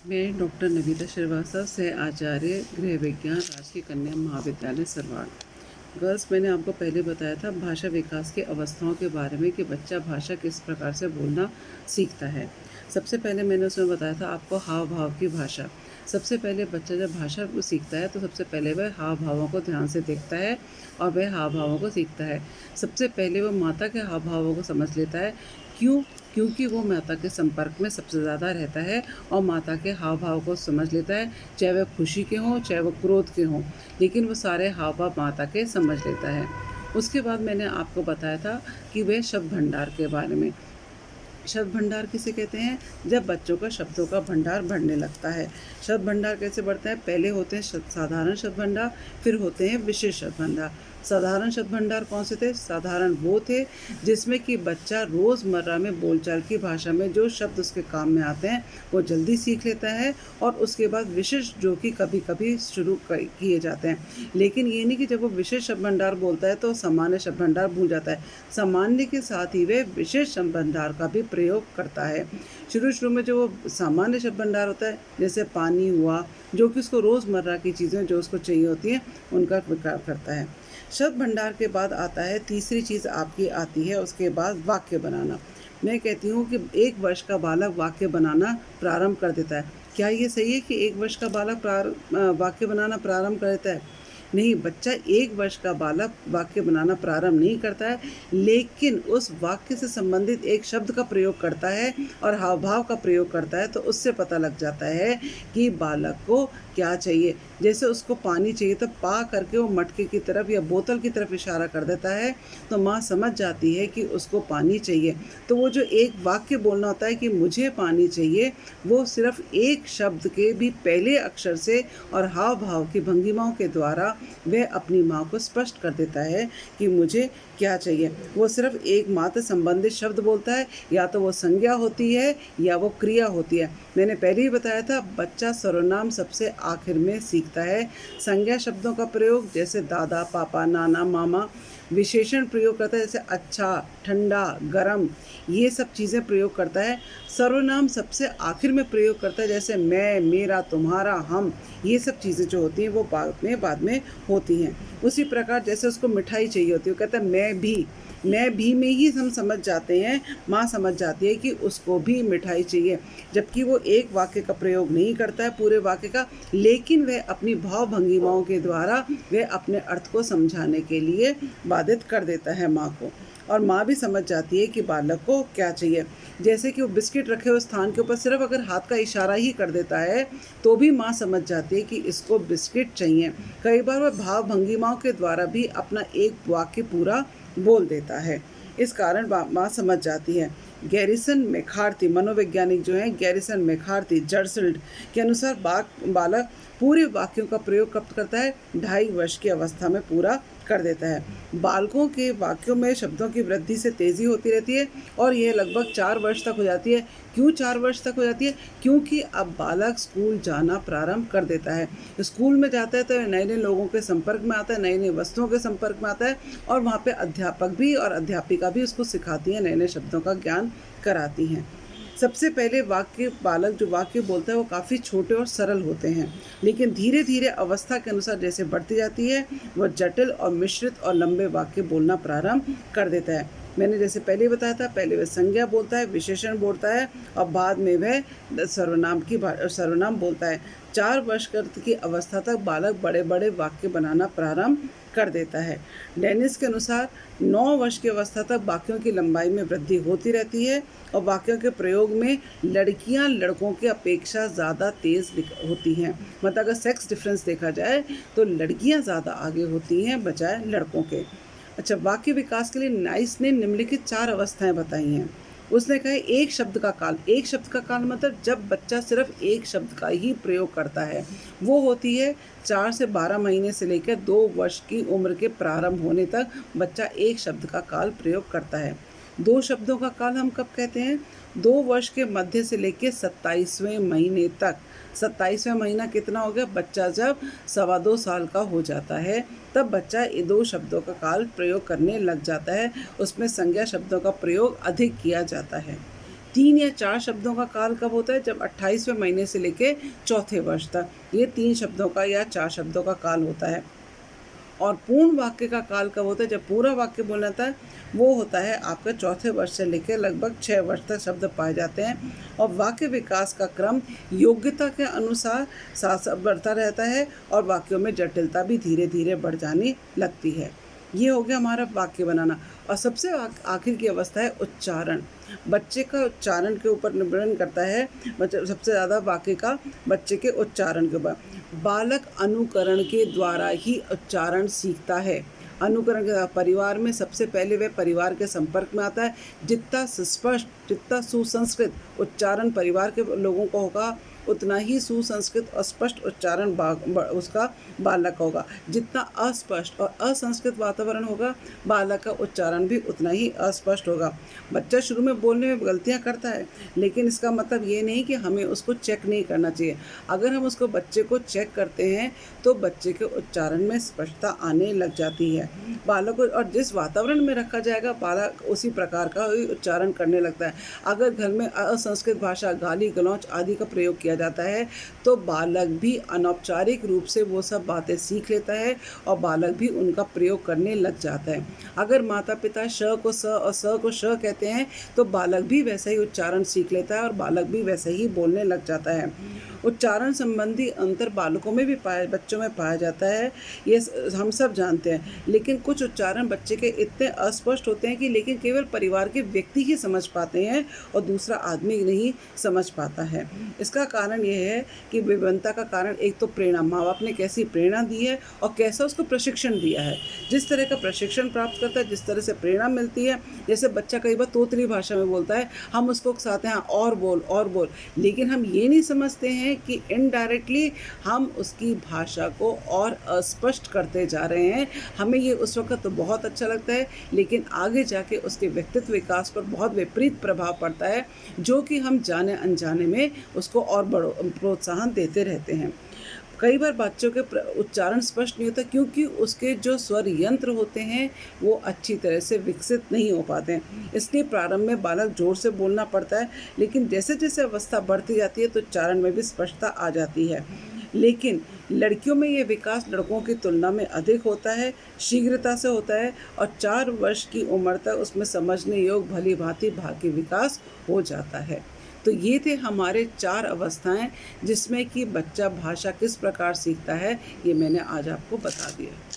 मैं डॉक्टर नविता श्रीवास्तव से आचार्य गृह विज्ञान राजकीय कन्या महाविद्यालय सरवाड़। गर्ल्स, मैंने आपको पहले बताया था भाषा विकास की अवस्थाओं के बारे में कि बच्चा भाषा किस प्रकार से बोलना सीखता है। सबसे पहले मैंने उसमें बताया था आपको हाव भाव की भाषा। सबसे पहले बच्चा जब भाषा को सीखता है तो सबसे पहले वह हाव भावों को ध्यान से देखता है और वह हाव भावों को सीखता है। सबसे पहले वह माता के हाव भावों को समझ लेता है। क्यों? क्योंकि वो माता के संपर्क में सबसे ज़्यादा रहता है और माता के हाव भाव को समझ लेता है, चाहे वह खुशी के हों चाहे वो क्रोध के हों, लेकिन वो सारे हाव भाव माता के समझ लेता है। उसके बाद मैंने आपको बताया था कि वह शब्द भंडार के बारे में। शब्द भंडार किसे कहते हैं? जब बच्चों का शब्दों का भंडार बढ़ने लगता है। शब्द भंडार कैसे बढ़ता है? पहले होते हैं साधारण शब्द भंडार, फिर होते हैं विशेष शब्द भंडार। साधारण शब्द भंडार कौन से थे? साधारण वो थे जिसमें कि बच्चा रोज़मर्रा में बोलचाल की भाषा में जो शब्द उसके काम में आते हैं वो जल्दी सीख लेता है। और उसके बाद विशेष जो कि कभी कभी शुरू किए जाते हैं, लेकिन ये नहीं कि जब वो विशेष शब्द भंडार बोलता है तो सामान्य शब्द भंडार भूल जाता है। सामान्य के साथ ही वह विशेष शब्द भंडार का भी प्रयोग करता है। शुरू में जो वो सामान्य शब्द भंडार होता है, जैसे पानी हुआ, जो कि उसको रोज़मर्रा की चीज़ें जो उसको चाहिए होती हैं उनका विकार करता है। शब्द भंडार के बाद आता है तीसरी चीज़ आपकी आती है, उसके बाद वाक्य बनाना। मैं कहती हूँ कि 1 वर्ष का बालक वाक्य बनाना प्रारंभ कर देता है। क्या ये सही है कि 1 वर्ष का बालक वाक्य बनाना प्रारंभ कर देता है? नहीं, बच्चा 1 वर्ष का बालक वाक्य बनाना प्रारंभ नहीं करता है, लेकिन उस वाक्य से संबंधित एक शब्द का प्रयोग करता है और हाव भाव का प्रयोग करता है, तो उससे पता लग जाता है कि बालक को क्या चाहिए। जैसे उसको पानी चाहिए तो पा करके वो मटके की तरफ या बोतल की तरफ इशारा कर देता है, तो माँ समझ जाती है कि उसको पानी चाहिए। तो वो जो एक वाक्य बोलना होता है कि मुझे पानी चाहिए, वो सिर्फ एक शब्द के भी पहले अक्षर से और हाव भाव की भंगिमाओं के द्वारा वह अपनी माँ को स्पष्ट कर देता है कि मुझे क्या चाहिए। वो सिर्फ एक मात्र संबंधित शब्द बोलता है, या तो वो संज्ञा होती है या वो क्रिया होती है। मैंने पहले ही बताया था बच्चा सर्वनाम सबसे आखिर में सीखता है। संज्ञा शब्दों का प्रयोग जैसे दादा, पापा, नाना, मामा। विशेषण प्रयोग करता है जैसे अच्छा, ठंडा, गरम, ये सब चीज़ें प्रयोग करता है। सर्वनाम सबसे आखिर में प्रयोग करता है, जैसे मैं, मेरा, तुम्हारा, हम। ये सब चीज़ें जो होती हैं वो बाद में होती हैं। उसी प्रकार जैसे उसको मिठाई चाहिए होती है, वो कहता है मैं भी में ही हम समझ जाते हैं, माँ समझ जाती है कि उसको भी मिठाई चाहिए, जबकि वो एक वाक्य का प्रयोग नहीं करता है पूरे वाक्य का, लेकिन वह अपनी भाव भंगिमाओं के द्वारा वह अपने अर्थ को समझाने के लिए बाधित कर देता है माँ को, और माँ भी समझ जाती है कि बालक को क्या चाहिए। जैसे कि वो बिस्किट रखे हुए स्थान के ऊपर सिर्फ अगर हाथ का इशारा ही कर देता है तो भी माँ समझ जाती है कि इसको बिस्किट चाहिए। कई बार वह भाव भंगिमाओं के द्वारा भी अपना एक वाक्य पूरा बोल देता है। इस कारण माँ समझ जाती है। गैरिसन मेखार्थी, मनोवैज्ञानिक जो हैं, गैरिसन मेखार्थी जर्सल्ड के अनुसार बालक पूरे वाक्यों का प्रयोग कब करता है? 2.5 वर्ष की अवस्था में पूरा कर देता है। बालकों के वाक्यों में शब्दों की वृद्धि से तेज़ी होती रहती है और यह लगभग 4 वर्ष तक हो जाती है। क्यों 4 वर्ष तक हो जाती है? क्योंकि अब बालक स्कूल जाना प्रारंभ कर देता है। स्कूल में जाता है तो नए नए लोगों के संपर्क में आता है, नई नई वस्तुओं के संपर्क में आता है, और वहाँ पे अध्यापक भी और अध्यापिका भी उसको सिखाती हैं, नए नए शब्दों का ज्ञान कराती हैं। सबसे पहले बालक जो वाक्य बोलता है वो काफ़ी छोटे और सरल होते हैं, लेकिन धीरे धीरे अवस्था के अनुसार जैसे बढ़ती जाती है वह जटिल और मिश्रित और लंबे वाक्य बोलना प्रारंभ कर देता है। मैंने जैसे पहले बताया था, पहले वह संज्ञा बोलता है, विशेषण बोलता है, और बाद में वह सर्वनाम बोलता है। 4 वर्ष की अवस्था तक बालक बड़े बड़े वाक्य बनाना प्रारंभ कर देता है। डेनिस के अनुसार 9 वर्ष की अवस्था तक वाक्यों की लंबाई में वृद्धि होती रहती है और वाक्यों के प्रयोग में लड़कियां लड़कों की अपेक्षा ज़्यादा तेज़ होती हैं। मतलब अगर सेक्स डिफरेंस देखा जाए तो लड़कियां ज़्यादा आगे होती हैं बजाय लड़कों के। अच्छा, वाक्य विकास के लिए नाइस ने निम्नलिखित 4 अवस्थाएं बताई हैं। उसने कहा एक शब्द का काल। एक शब्द का काल मतलब जब बच्चा सिर्फ एक शब्द का ही प्रयोग करता है, वो होती है 4 से 12 महीने से लेकर 2 वर्ष की उम्र के प्रारंभ होने तक बच्चा एक शब्द का काल प्रयोग करता है। 2 शब्दों का काल हम कब कहते हैं? 2 वर्ष के मध्य से लेकर 27वें महीने तक। 27वां महीना कितना हो गया? बच्चा जब 2.25 साल का हो जाता है तब बच्चा ये 2 शब्दों का काल प्रयोग करने लग जाता है। उसमें संज्ञा शब्दों का प्रयोग अधिक किया जाता है। 3 या 4 शब्दों का काल कब होता है? जब 28वें महीने से लेके चौथे वर्ष तक। ये 3 शब्दों का या 4 शब्दों का काल होता है। और पूर्ण वाक्य का काल कब होता है? जब पूरा वाक्य बोलना था, वो होता है आपका चौथे वर्ष से लेकर लगभग 6 वर्ष तक शब्द पाए जाते हैं। और वाक्य विकास का क्रम योग्यता के अनुसार साथ साथ बढ़ता रहता है और वाक्यों में जटिलता भी धीरे धीरे बढ़ जाने लगती है। ये हो गया हमारा वाक्य बनाना। और सबसे आखिर की अवस्था है उच्चारण। बच्चे का उच्चारण के ऊपर निर्भर करता है, मतलब सबसे ज़्यादा वाक्य का बच्चे के उच्चारण के ऊपर। बालक अनुकरण के द्वारा ही उच्चारण सीखता है। अनुकरण के परिवार में सबसे पहले वह परिवार के संपर्क में आता है। जितना सुस्पष्ट, जितना सुसंस्कृत उच्चारण परिवार के लोगों को होगा, उतना ही सुसंस्कृत और स्पष्ट उच्चारण उसका बालक होगा। जितना अस्पष्ट और असंस्कृत वातावरण होगा, बालक का उच्चारण भी उतना ही अस्पष्ट होगा। बच्चा शुरू में बोलने में गलतियां करता है, लेकिन इसका मतलब ये नहीं कि हमें उसको चेक नहीं करना चाहिए। अगर हम उसको बच्चे को चेक करते हैं तो बच्चे के उच्चारण में स्पष्टता आने लग जाती है। बालक को और जिस वातावरण में रखा जाएगा, बालक उसी प्रकार का ही उच्चारण करने लगता है। अगर घर में असंस्कृत भाषा, गाली गलौच आदि का प्रयोग किया जाता है तो बालक भी अनौपचारिक रूप से वो सब बातें सीख लेता है और बालक भी उनका प्रयोग करने लग जाता है। अगर माता पिता श को स और स को श कहते हैं तो बालक भी वैसा ही उच्चारण सीख लेता है और बालक भी वैसे ही बोलने लग जाता है। उच्चारण संबंधी अंतर बालकों में भी बच्चों में पाया जाता है, ये हम सब जानते हैं। लेकिन कुछ उच्चारण बच्चे के इतने अस्पष्ट होते हैं कि लेकिन केवल परिवार के व्यक्ति ही समझ पाते हैं और दूसरा आदमी नहीं समझ पाता है। इसका कारण यह है कि विभिन्नता का कारण एक तो प्रेरणा, माँ बाप ने कैसी प्रेरणा दी है और कैसा उसको प्रशिक्षण दिया है। जिस तरह का प्रशिक्षण प्राप्त करता है, जिस तरह से प्रेरणा मिलती है, जैसे बच्चा कई बार तोतली भाषा में बोलता है, हम उसको उकसाते हैं और बोल, लेकिन हम ये नहीं समझते हैं कि इनडायरेक्टली हम उसकी भाषा को और अस्पष्ट करते जा रहे हैं। हमें ये उस वक्त तो बहुत अच्छा लगता है, लेकिन आगे जाके उसके व्यक्तित्व विकास पर बहुत विपरीत प्रभाव पड़ता है, जो कि हम जाने अनजाने में उसको और प्रोत्साहन देते रहते हैं। कई बार बच्चों के उच्चारण स्पष्ट नहीं होता क्योंकि उसके जो स्वर यंत्र होते हैं वो अच्छी तरह से विकसित नहीं हो पाते हैं। इसलिए प्रारंभ में बालक जोर से बोलना पड़ता है, लेकिन जैसे जैसे अवस्था बढ़ती जाती है तो उच्चारण में भी स्पष्टता आ जाती है। लेकिन लड़कियों में ये विकास लड़कों की तुलना में अधिक होता है, शीघ्रता से होता है और 4 वर्ष की उम्र तक उसमें समझने योग्य भली भांति भाग्य विकास हो जाता है। तो ये थे हमारे 4 अवस्थाएं जिसमें कि बच्चा भाषा किस प्रकार सीखता है, ये मैंने आज आपको बता दिया।